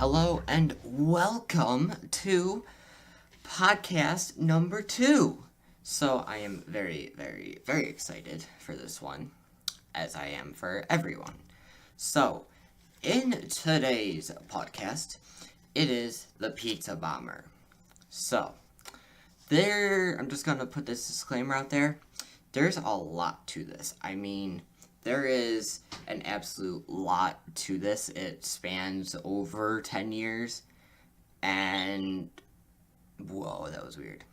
Hello and welcome to podcast number 2. So I am very, very, very excited for this one, as I am for everyone. So, in today's podcast, it is the Pizza Bomber. So, I'm just going to put this disclaimer out there. There's a lot to this. I mean, there is an absolute lot to this. It spans over 10 years. And, whoa, that was weird.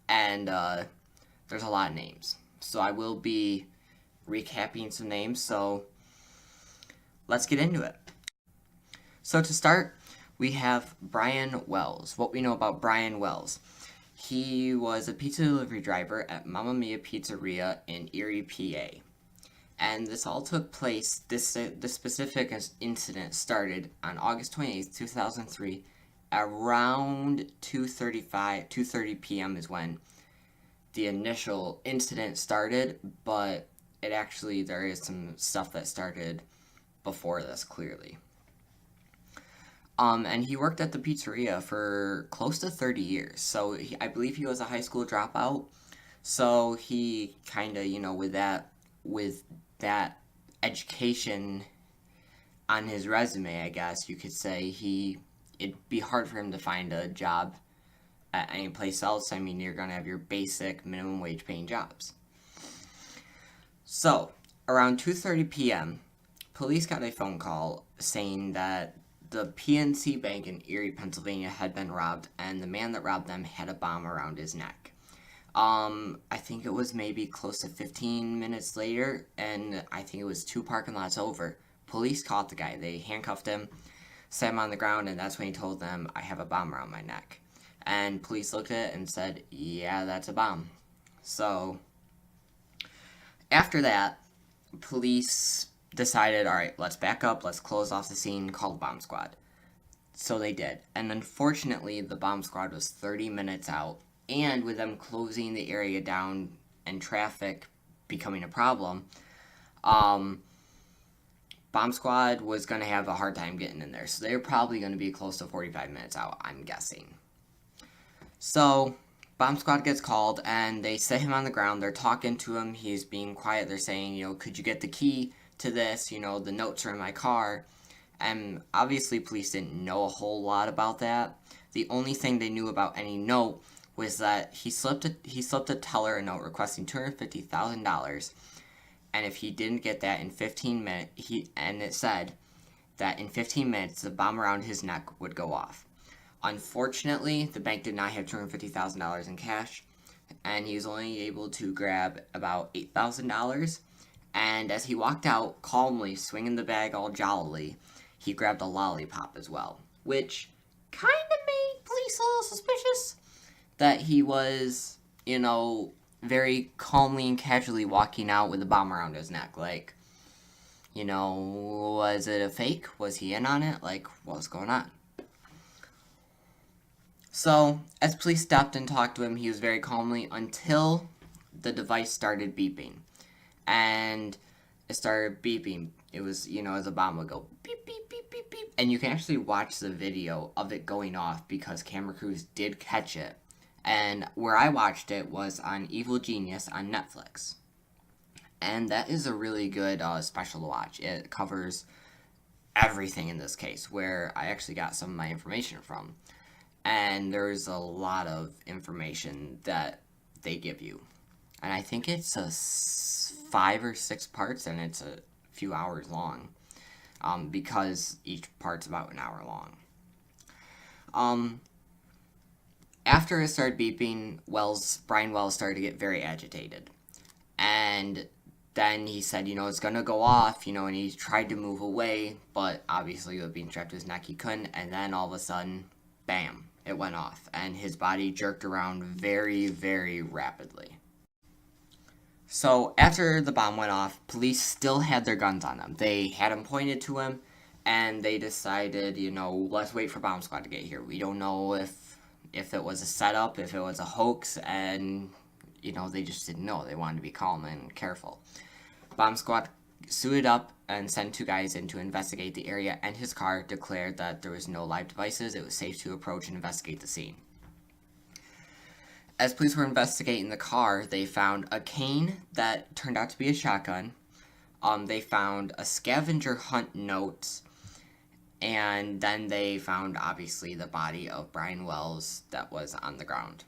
And there's a lot of names. So I will be recapping some names. So let's get into it. So to start, we have Brian Wells. What we know about Brian Wells. He was a pizza delivery driver at Mamma Mia Pizzeria in Erie, PA. And this all took place, this specific incident started on August 28th, 2003, around 2:30 p.m. is when the initial incident started, but there is some stuff that started before this, clearly. And he worked at the pizzeria for close to 30 years, so I believe he was a high school dropout, so he kind of, with that education on his resume, I guess you could say, it'd be hard for him to find a job at any place else. I mean, you're going to have your basic minimum wage paying jobs. So, around 2:30 p.m., police got a phone call saying that the PNC Bank in Erie, Pennsylvania had been robbed, and the man that robbed them had a bomb around his neck. I think it was maybe close to 15 minutes later, and I think it was 2 parking lots over. Police caught the guy. They handcuffed him, set him on the ground, and that's when he told them, "I have a bomb around my neck." And police looked at it and said, "Yeah, that's a bomb." So, after that, police decided, all right, let's back up, let's close off the scene, call the bomb squad. So they did. And unfortunately, the bomb squad was 30 minutes out. And with them closing the area down and traffic becoming a problem, bomb squad was going to have a hard time getting in there. So they're probably going to be close to 45 minutes out, I'm guessing. So bomb squad gets called and they set him on the ground. They're talking to him. He's being quiet. They're saying, could you get the key to this? The notes are in my car. And obviously police didn't know a whole lot about that. The only thing they knew about any note was that he slipped a teller a note requesting $250,000, and if he didn't get that in 15 minutes, it said that in 15 minutes the bomb around his neck would go off. Unfortunately, the bank did not have $250,000 in cash, and he was only able to grab about $8,000. And as he walked out calmly, swinging the bag all jollily, he grabbed a lollipop as well, which kind of made police a little suspicious that he was, very calmly and casually walking out with a bomb around his neck. Like, was it a fake? Was he in on it? Like, what's going on? So, as police stopped and talked to him, he was very calmly until the device started beeping. And it started beeping. It was, as a bomb would go beep, beep, beep, beep, beep. And you can actually watch the video of it going off because camera crews did catch it. And where I watched it was on Evil Genius on Netflix. And that is a really good special to watch. It covers everything in this case, where I actually got some of my information from. And there's a lot of information that they give you. And I think it's 5 or 6 parts, and it's a few hours long, because each part's about an hour long. After it started beeping, Brian Wells started to get very agitated. And then he said, it's going to go off, and he tried to move away, but obviously with being strapped to his neck, he couldn't. And then all of a sudden, bam, it went off. And his body jerked around very, very rapidly. So after the bomb went off, police still had their guns on him. They had them pointed to him, and they decided, let's wait for bomb squad to get here. We don't know if it was a setup, if it was a hoax, and, they just didn't know. They wanted to be calm and careful. Bomb squad suited up and sent 2 guys in to investigate the area, and his car declared that there was no live devices. It was safe to approach and investigate the scene. As police were investigating the car, they found a cane that turned out to be a shotgun. They found a scavenger hunt note, and then they found, obviously, the body of Brian Wells that was on the ground.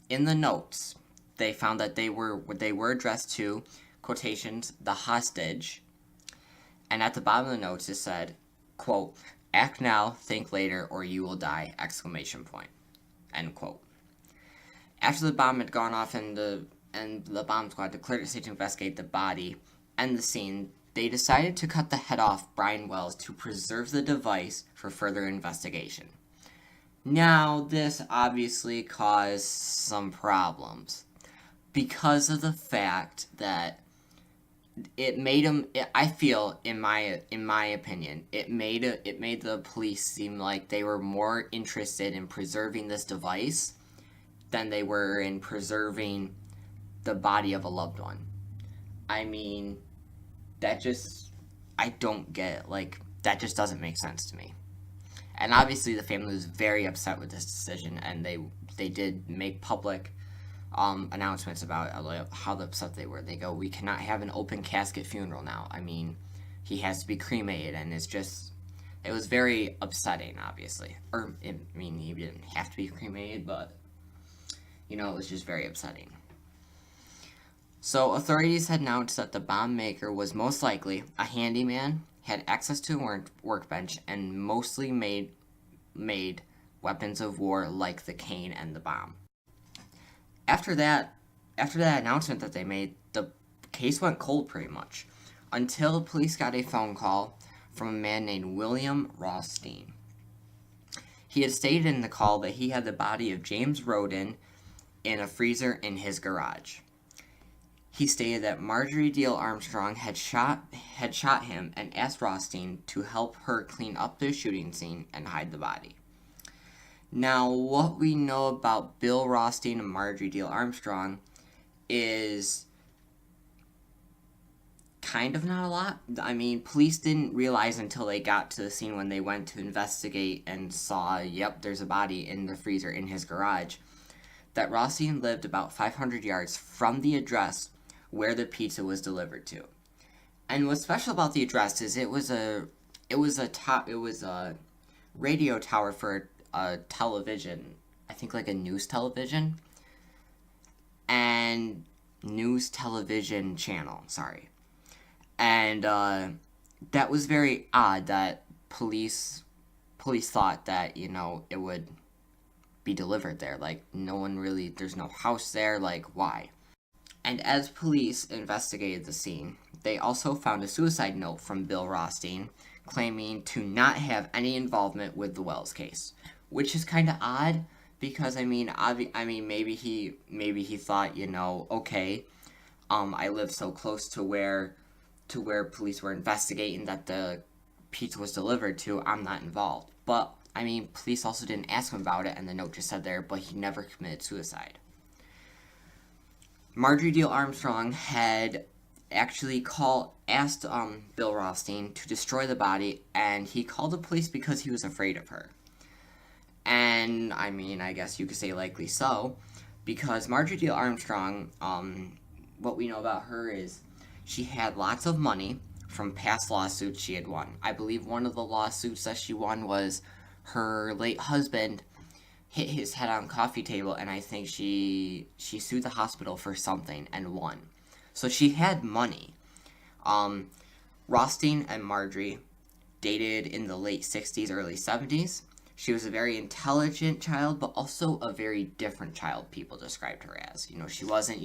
In the notes, they found that they were addressed to, quotations, the hostage, and at the bottom of the notes it said, quote, "Act now, think later, or you will die!" Exclamation point. End quote. After the bomb had gone off and the bomb squad declared it safe to investigate the body and the scene, they decided to cut the head off Brian Wells to preserve the device for further investigation. Now, this obviously caused some problems because of the fact that it made them. I feel, in my opinion, it made the police seem like they were more interested in preserving this device than they were in preserving the body of a loved one. I mean, that just, I don't get it. Like, that just doesn't make sense to me. And obviously the family was very upset with this decision, and they did make public announcements about how upset they were. They go, "We cannot have an open casket funeral now. I mean, he has to be cremated," and it was very upsetting, obviously. He didn't have to be cremated, but, it was just very upsetting. So authorities had announced that the bomb maker was most likely a handyman, had access to a workbench, and mostly made weapons of war like the cane and the bomb. After that announcement that they made, the case went cold pretty much, until police got a phone call from a man named William Rothstein. He had stated in the call that he had the body of James Roden in a freezer in his garage. He stated that Marjorie Deal Armstrong had shot him and asked Rothstein to help her clean up the shooting scene and hide the body. Now, what we know about Bill Rothstein and Marjorie Deal Armstrong is kind of not a lot. I mean, police didn't realize until they got to the scene when they went to investigate and saw, yep, there's a body in the freezer in his garage, that Rothstein lived about 500 yards from the address where the pizza was delivered to. And what's special about the address is it was a radio tower for a television, I think like a news television channel, sorry. And that was very odd that police thought that, it would be delivered there. Like, there's no house there, like, why? And as police investigated the scene, they also found a suicide note from Bill Rothstein claiming to not have any involvement with the Wells case, which is kind of odd because maybe he thought, okay, I live so close to where police were investigating that the pizza was delivered to, I'm not involved. But police also didn't ask him about it, and the note just said there, but he never committed suicide. Marjorie Deal Armstrong had actually asked Bill Rothstein to destroy the body, and he called the police because he was afraid of her. And, I guess you could say likely so, because Marjorie Deal Armstrong, what we know about her is she had lots of money from past lawsuits she had won. I believe one of the lawsuits that she won was her late husband hit his head on a coffee table, and I think she sued the hospital for something and won. So she had money. Rothstein and Marjorie dated in the late 60s, early 70s. She was a very intelligent child, but also a very different child, people described her as. She wasn't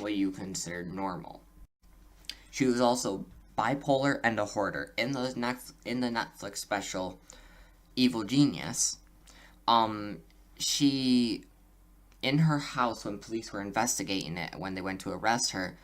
what you considered normal. She was also bipolar and a hoarder. In the Netflix special Evil Genius, she, in her house when police were investigating it, when they went to arrest her,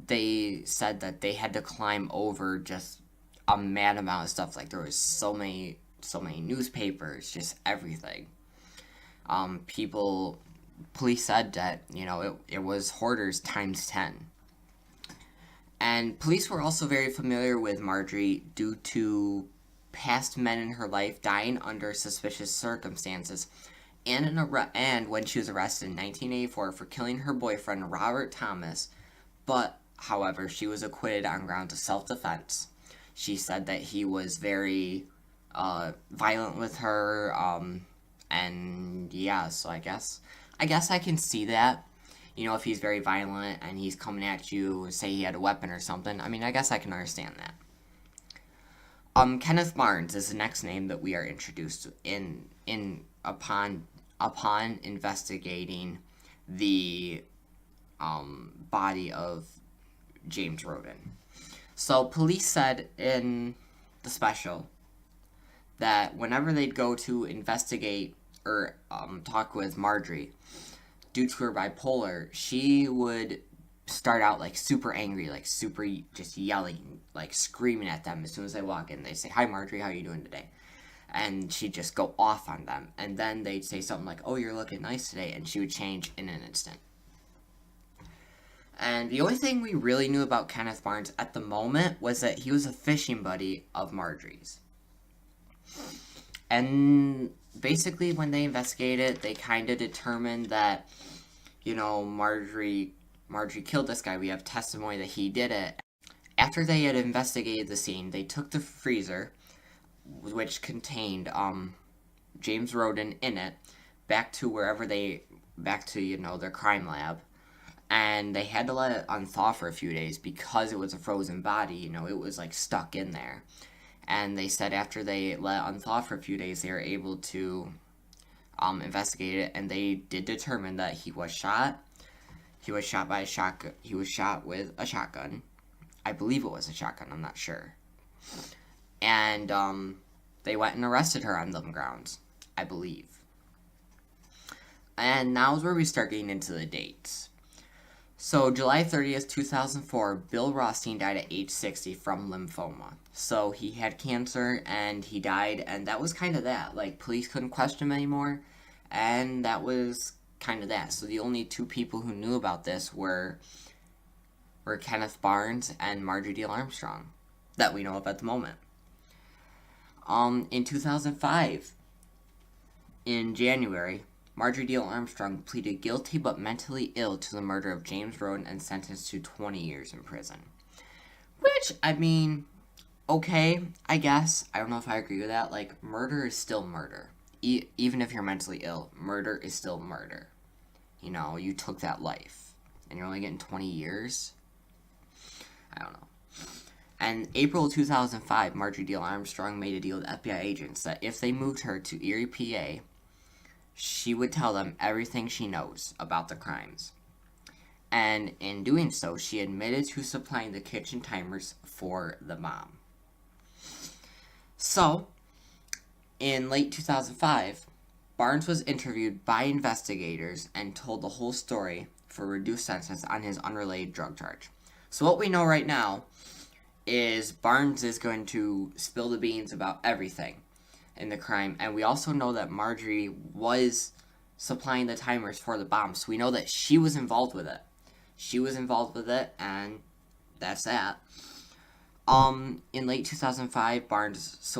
they said that they had to climb over just a mad amount of stuff. Like, there was so many newspapers, just everything. Police said that, it was hoarders times 10. And police were also very familiar with Marjorie due to past men in her life dying under suspicious circumstances, and when she was arrested in 1984 for killing her boyfriend Robert Thomas. But, however, she was acquitted on grounds of self-defense. She said that he was very violent with her, and yeah, so I guess I can see that. You know, if he's very violent and he's coming at you, say he had a weapon or something, I mean, I guess I can understand that. Kenneth Barnes is the next name that we are introduced upon investigating the body of James Roden. So police said in the special that whenever they'd go to investigate or talk with Marjorie, due to her bipolar, she would start out like super angry, like super just yelling, like screaming at them as soon as they walk in. They say, "Hi Marjorie, how are you doing today?" And she'd just go off on them. And then they'd say something like, "Oh, you're looking nice today," and she would change in an instant. And the only thing we really knew about Kenneth Barnes at the moment was that he was a fishing buddy of Marjorie's. And basically, when they investigated, they kind of determined that, you know, Marjorie killed this guy. We have testimony that he did it. After they had investigated the scene, they took the freezer, which contained James Roden in it, back to their crime lab. And they had to let it unthaw for a few days because it was a frozen body. You know, it was like stuck in there. And they said after they let it unthaw for a few days, they were able to investigate it, and they did determine that he was shot. He was shot by a shotgun. He was shot with a shotgun. I believe it was a shotgun. I'm not sure. And they went and arrested her on them grounds, I believe. And now is where we start getting into the dates. So, July 30th, 2004, Bill Rothstein died at age 60 from lymphoma. So, he had cancer, and he died, and that was kind of that. Like, police couldn't question him anymore, and that was kind of that. So, the only two people who knew about this were Kenneth Barnes and Marjorie Diehl Armstrong, that we know of at the moment. In 2005, in January, Marjorie Diehl Armstrong pleaded guilty but mentally ill to the murder of James Roden and sentenced to 20 years in prison. Which, I mean, okay, I guess. I don't know if I agree with that. Like, murder is still murder. Even if you're mentally ill, murder is still murder. You know, you took that life. And you're only getting 20 years? I don't know. And April 2005, Marjorie Diehl Armstrong made a deal with FBI agents that if they moved her to Erie, PA, she would tell them everything she knows about the crimes. And in doing so, she admitted to supplying the kitchen timers for the bomb. So, in late 2005, Barnes was interviewed by investigators and told the whole story for a reduced sentence on his unrelated drug charge. So what we know right now is Barnes is going to spill the beans about everything in the crime, and we also know that Marjorie was supplying the timers for the bomb, so we know that she was involved with it. And that's that. In late 2005,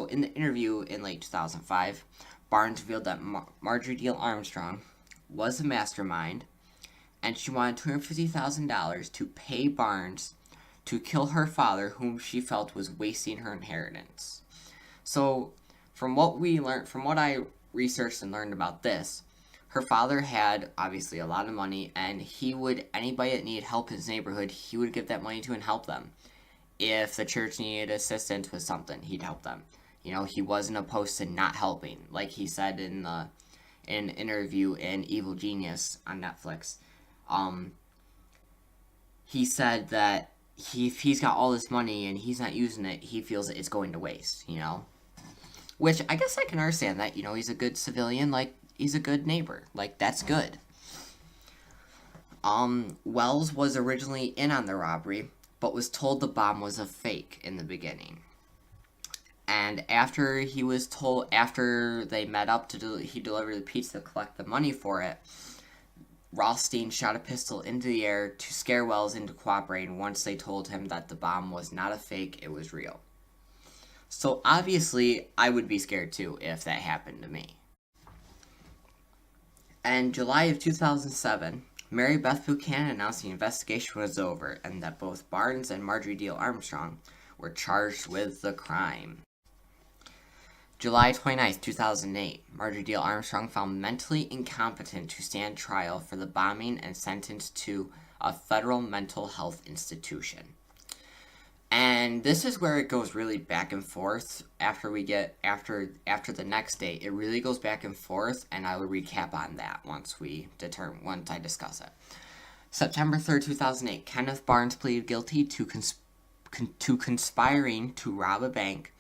in the interview in late 2005, Barnes revealed that Marjorie Diehl Armstrong was the mastermind, and she wanted $250,000 to pay Barnes to kill her father, whom she felt was wasting her inheritance. So, from what I researched and learned about this, her father had, obviously, a lot of money, and anybody that needed help in his neighborhood, he would give that money to and help them. If the church needed assistance with something, he'd help them. You know, he wasn't opposed to not helping. Like he said in an interview in Evil Genius on Netflix, he said that if he's got all this money and he's not using it, he feels that it's going to waste, you know? Which, I guess I can understand that, you know, he's a good civilian, like, he's a good neighbor. Like, that's good. Wells was originally in on the robbery, but was told the bomb was a fake in the beginning. And after they met up he delivered the pizza to collect the money for it, Rothstein shot a pistol into the air to scare Wells into cooperating once they told him that the bomb was not a fake, it was real. So obviously, I would be scared too if that happened to me. In July of 2007, Marybeth Buchanan announced the investigation was over and that both Barnes and Marjorie Diehl Armstrong were charged with the crime. July 29, 2008, Marjorie Diehl Armstrong found mentally incompetent to stand trial for the bombing and sentenced to a federal mental health institution. And this is where it goes really back and forth after the next day. It really goes back and forth, and I will recap on that once I discuss it. September 3rd, 2008, Kenneth Barnes pleaded guilty to conspiring to rob a bank.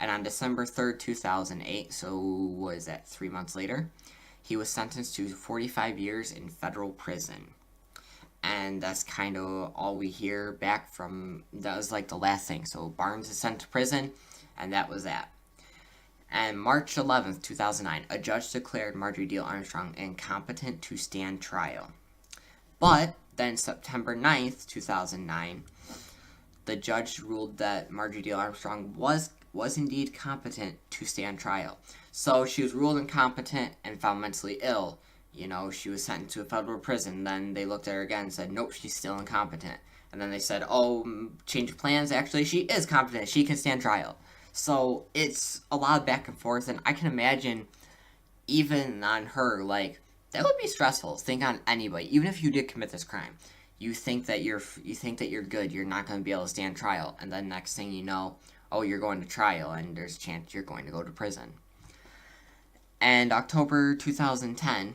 And on December 3rd, 2008, so what is that, 3 months later, he was sentenced to 45 years in federal prison. And that's kind of all we hear back from, that was like the last thing. So Barnes is sent to prison, and that was that. And March 11th, 2009, a judge declared Marjorie Diehl Armstrong incompetent to stand trial. But then September 9th, 2009, the judge ruled that Marjorie Diehl Armstrong was indeed competent to stand trial. So she was ruled incompetent and found mentally ill. She was sentenced to a federal prison. Then they looked at her again and said, nope, she's still incompetent. And then they said, change of plans. Actually, she is competent. She can stand trial. So it's a lot of back and forth. And I can imagine, even on her, that would be stressful. Think on anybody. Even if you did commit this crime, you think that you're good. You're not going to be able to stand trial. And then next thing you know, you're going to trial, and there's a chance you're going to go to prison. And October 2010,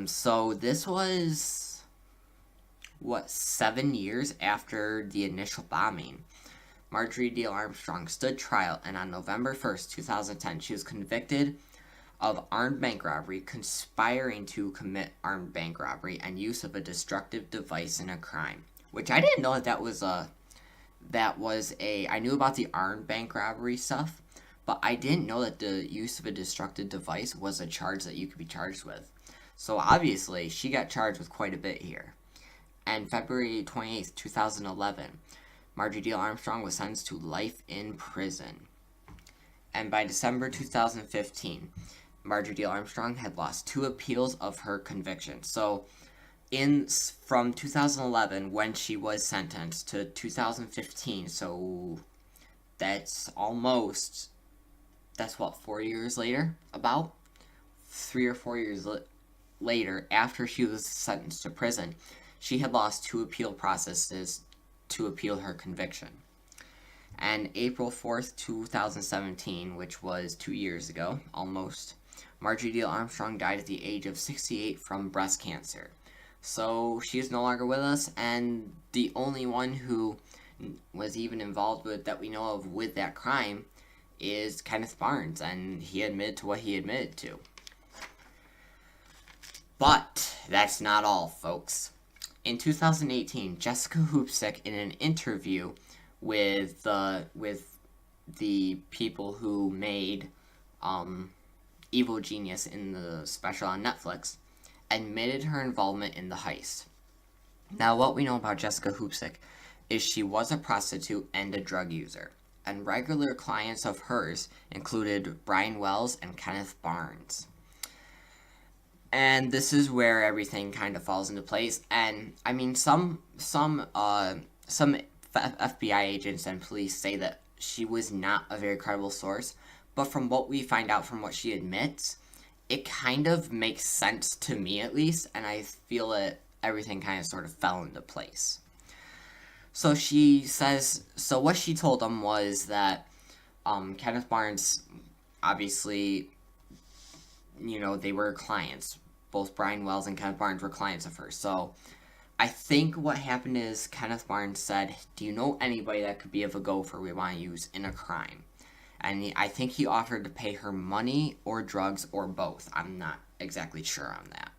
so this was, 7 years after the initial bombing. Marjorie Diehl Armstrong stood trial, and on November 1st, 2010, she was convicted of armed bank robbery, conspiring to commit armed bank robbery, and use of a destructive device in a crime. Which I didn't know I knew about the armed bank robbery stuff, but I didn't know that the use of a destructive device was a charge that you could be charged with. So obviously, she got charged with quite a bit here. And February 28th, 2011, Marjorie Diehl Armstrong was sentenced to life in prison. And by December 2015, Marjorie Diehl Armstrong had lost 2 appeals of her conviction. So from 2011, when she was sentenced, to 2015, so that's 4 years later, about 3 or 4 years later, after she was sentenced to prison, she had lost 2 appeal processes to appeal her conviction. And April 4th, 2017, which was 2 years ago, almost, Marjorie Diehl Armstrong died at the age of 68 from breast cancer. So she is no longer with us, and the only one who was even involved with, that we know of, with that crime is Kenneth Barnes, and he admitted to what he admitted to. But that's not all, folks. In 2018, Jessica Hoopsick, in an interview with the people who made Evil Genius in the special on Netflix, admitted her involvement in the heist. Now, what we know about Jessica Hoopsick is she was a prostitute and a drug user, and regular clients of hers included Brian Wells and Kenneth Barnes. And this is where everything kind of falls into place. And I mean, some FBI agents and police say that she was not a very credible source, but from what we find out from what she admits, it kind of makes sense to me, at least, and I feel that everything kind of sort of fell into place. So she says, so what she told them was that Kenneth Barnes, obviously, they were clients. Both Brian Wells and Kenneth Barnes were clients of hers. So I think what happened is Kenneth Barnes said, do you know anybody that could be of a gopher we want to use in a crime? And I think he offered to pay her money or drugs or both. I'm not exactly sure on that.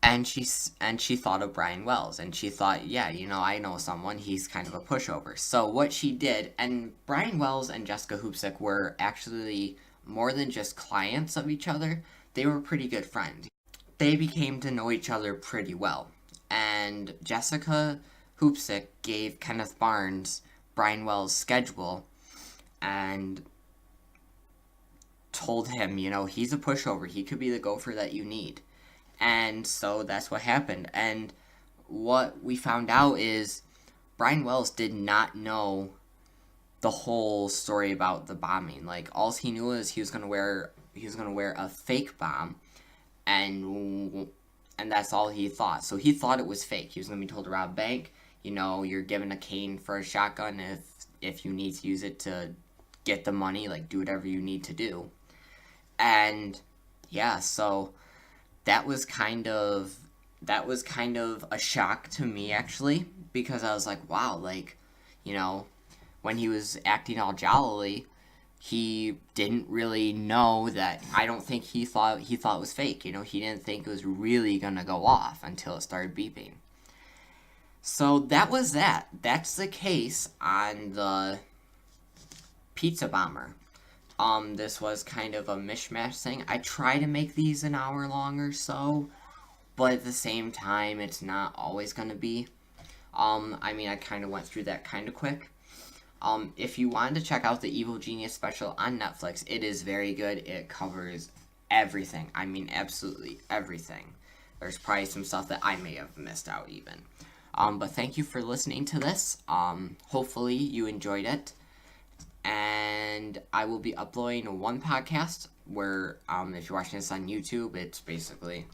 And she thought of Brian Wells, and she thought, yeah, I know someone, he's kind of a pushover. So what she did, and Brian Wells and Jessica Hoopsick were actually more than just clients of each other, they were pretty good friends. they became to know each other pretty well. And Jessica Hoopsick gave Kenneth Barnes Brian Wells' schedule and told him, he's a pushover. He could be the gopher that you need. And so that's what happened. And what we found out is Brian Wells did not know the whole story about the bombing. Like, all he knew is he was gonna wear a fake bomb, and that's all he thought. So he thought it was fake. He was gonna be told to rob a bank. You're given a cane for a shotgun if you need to use it to get the money. Like, do whatever you need to do. And yeah, so that was kind of a shock to me, actually, because I was like, wow, like, when he was acting all jolly, he didn't really know that. I don't think he thought it was fake. He didn't think it was really gonna go off until it started beeping. So that was that. That's the case on the pizza bomber. This was kind of a mishmash thing. I try to make these an hour long or so, but at the same time, it's not always going to be. I kind of went through that kind of quick. If you wanted to check out the Evil Genius special on Netflix, it is very good. It covers everything. Absolutely everything. There's probably some stuff that I may have missed out even. But thank you for listening to this. Hopefully you enjoyed it. And I will be uploading one podcast where, if you're watching this on YouTube, it's basically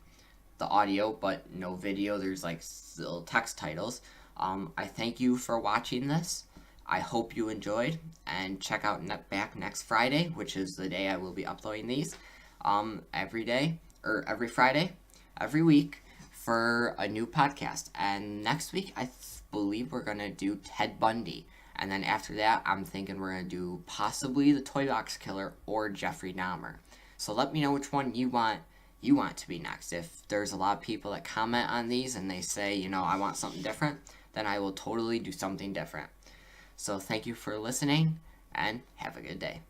the audio, but no video. There's like little text titles. I thank you for watching this. I hope you enjoyed, and check out back next Friday, which is the day I will be uploading these, every day, or every Friday, every week, for a new podcast. And next week, I believe we're going to do Ted Bundy. And then after that, I'm thinking we're going to do possibly the Toy Box Killer or Jeffrey Dahmer. So let me know which one you want to be next. If there's a lot of people that comment on these and they say, I want something different, then I will totally do something different. So thank you for listening, and have a good day.